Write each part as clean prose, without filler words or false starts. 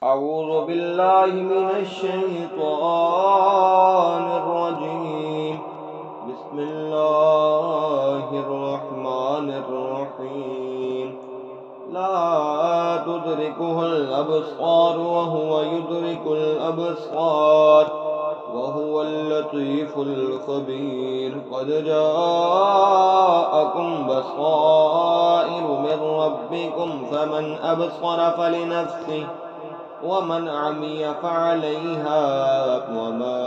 أعوذ بالله من الشيطان الرجيم. بسم الله الرحمن الرحيم. لا تدركه الأبصار وهو يدرك الأبصار وهو اللطيف الخبير. قد جاءكم بصائر من ربكم فمن أبصر فلنفسه ومن عمي فعليها وما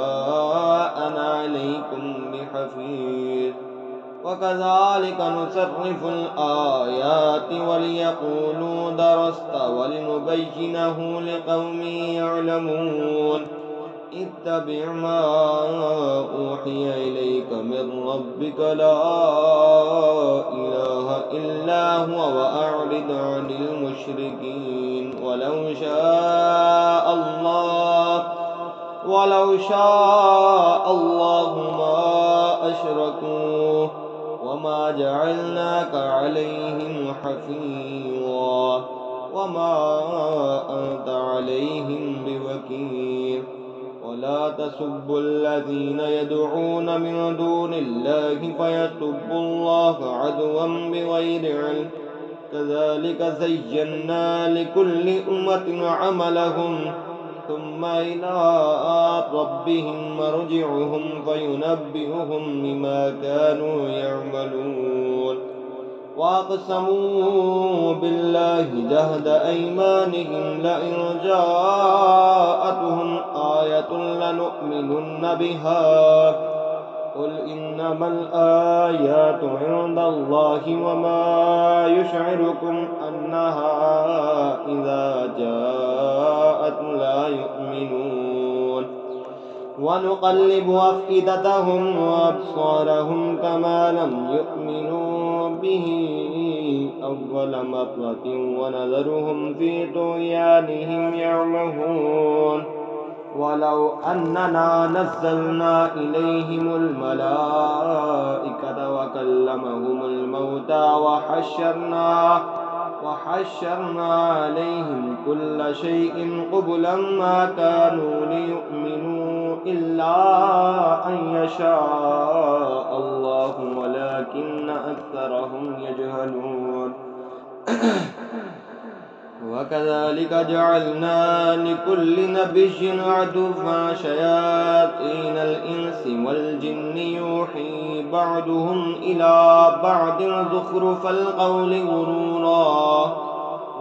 أنا عليكم بحفيظ. وكذلك نصرف الآيات وليقولوا درست ولنبينه لقوم يعلمون. اتبع ما أوحي إليك من ربك لا إله إلا هو وأعرض عن المشركين. ولو شاء الله ما أشركوا وما جعلناك عليهم حفيظا وما أنت عليهم بوكيل. ولا تسبوا الذين يدعون من دون الله فيسبوا الله عدوا بغير علم. كذلك زينا لكل أمة عملهم ثم إلى ربهم مرجعهم فينبئهم بما كانوا يعملون. وأقسموا بالله جهد أيمانهم لئن جاءتهم آية لنؤمنن بها. قل إنما الآيات عند الله وما يشعركم أنها إذا جاءت لا يؤمنون. ونقلب أفئدتهم وأبصارهم كما لم يؤمنوا به أول مرة ونذرهم في طغيانهم يعمهون. ولو أننا نزلنا إليهم الملائكة وكلمهم الموتى وحشرنا عليهم كل شيء قبلا ما كانوا ليؤمنوا إلا أن يشاء الله ولكن أكثرهم يجهلون. وكذلك جعلنا لكل نبي عدوا شياطين الإنس والجن يوحي بعضهم إلى بعض زخرف القول غرورا.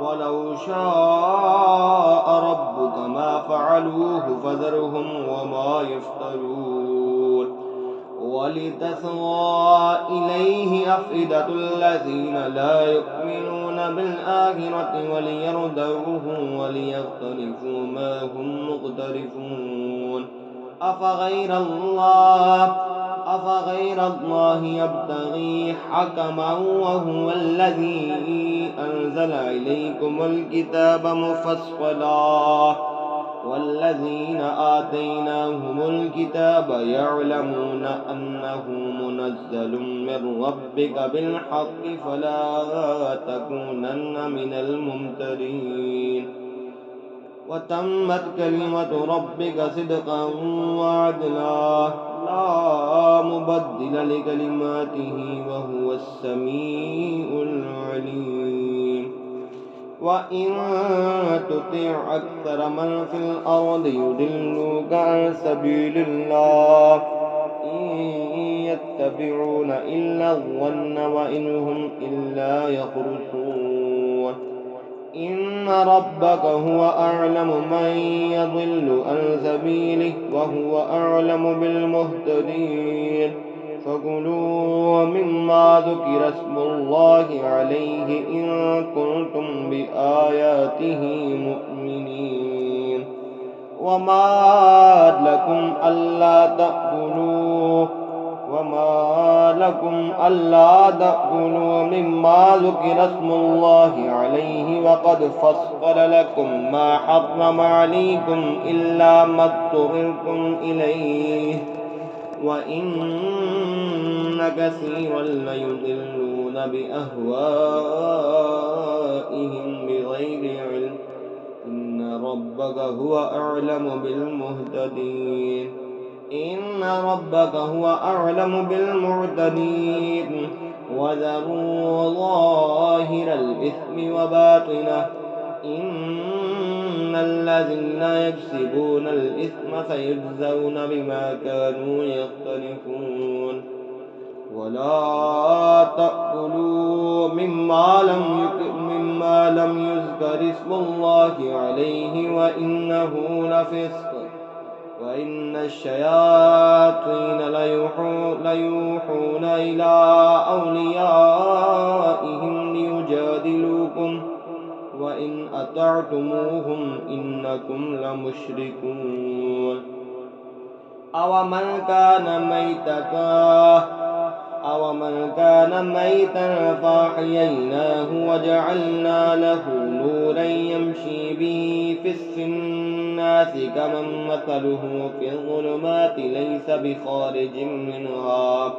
ولو شاء ربك ما فعلوه فذرهم وما يفترون. ولتصغى إليه أفئدة الذين لا يؤمنون بالآخرة وليرضوه وليقترفوا ما هم مقترفون. أفغير الله يبتغي حكما وهو الذي أنزل إليكم الكتاب مفصلا والذين آتيناهم الكتاب يعلمون أنه منزل من ربك بالحق فلا تكونن من الممترين. وتمت كلمة ربك صدقا وعدلا لا مبدل لكلماته وهو السميع العليم. وإن تطع أكثر من في الأرض يضلوك عن سبيل الله إن يتبعون إلا الظن وإن هم إلا يخرصون. إن ربك هو أعلم من يضل عن سبيله وهو أعلم بالمهتدين. فكلوا مما ذكر اسم الله عليه إن كنتم بآياته مؤمنين. وما لكم ألا تأكلوا مما ذكر اسم الله عليه وقد فصل لكم ما حرم عليكم إلا ما اضطررتم إليه وإن كثيرا ليضلون بأهوائهم بغير علم إن ربك هو أعلم بالمهتدين إن ربك هو أعلم بالمعتدين وذروا ظاهر الإثم وباطنه إن الذين يكسبون الإثم سيجزون بما كانوا يقترفون ولا تأكلوا مما لم يذكر اسم الله عليه وإنه لفسق وإن الشياطين ليوحون إلى أوليائهم ليجادلوكم وإن أطعتموهم إنكم لمشركون أومن كان ميتا فأحييناه وجعلنا له نورا يمشي به في الناس كمن مثله في الظلمات ليس بخارج منها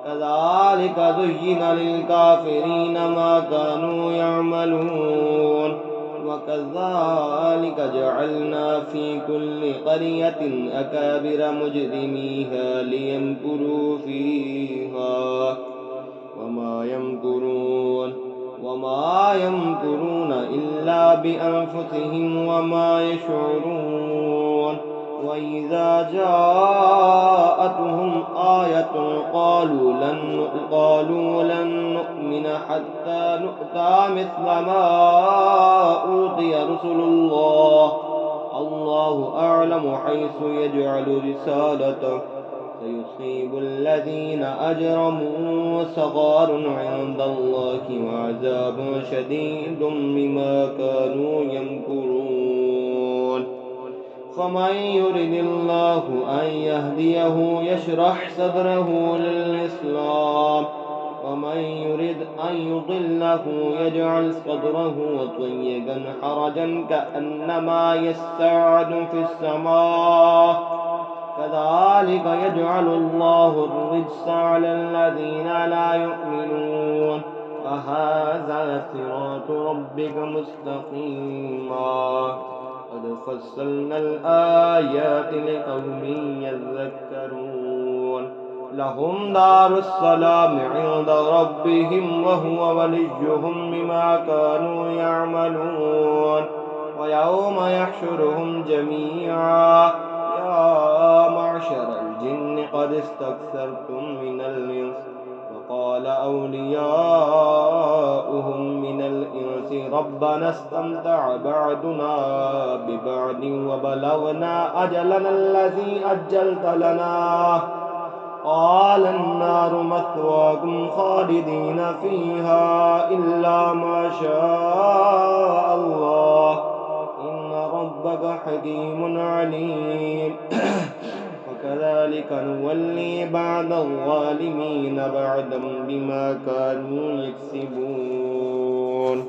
كذلك زين للكافرين ما كانوا يعملون وكذلك جعلنا في كل قرية أكابر مجرميها ليمكروا فيها وما يمكرون إلا بأنفسهم وما يشعرون وإذا جاءتهم آية قالوا لن نؤمن حتى نؤتى مثل ما أوتي رسل الله أعلم حيث يجعل رسالته سيصيب الذين أجرموا صغار عند الله وعذاب شديد بما كانوا يمكرون فمن يرد الله أن يهديه يشرح صدره للإسلام ومن يرد أن يضله يجعل صدره ضيقا حرجا كأنما يسعد في السماء كذلك يجعل الله الرجس على الذين لا يؤمنون فهذا صراط ربك مستقيما قد فصلنا الآيات لقوم يذكرون لهم دار السلام عند ربهم وهو وليهم بما كانوا يعملون ويوم يحشرهم جميعا يا معشر الجن قد استكثرتم من الإنس وقال أولياؤهم من الإنس ربنا استمتع بعضنا ببعض وبلغنا أجلنا الذي أجلت لنا قال النار مثواكم خالدين فيها إلا ما شاء الله إن ربك حكيم عليم وكذلك نولي بعض الظالمين بعدا بما كانوا يكسبون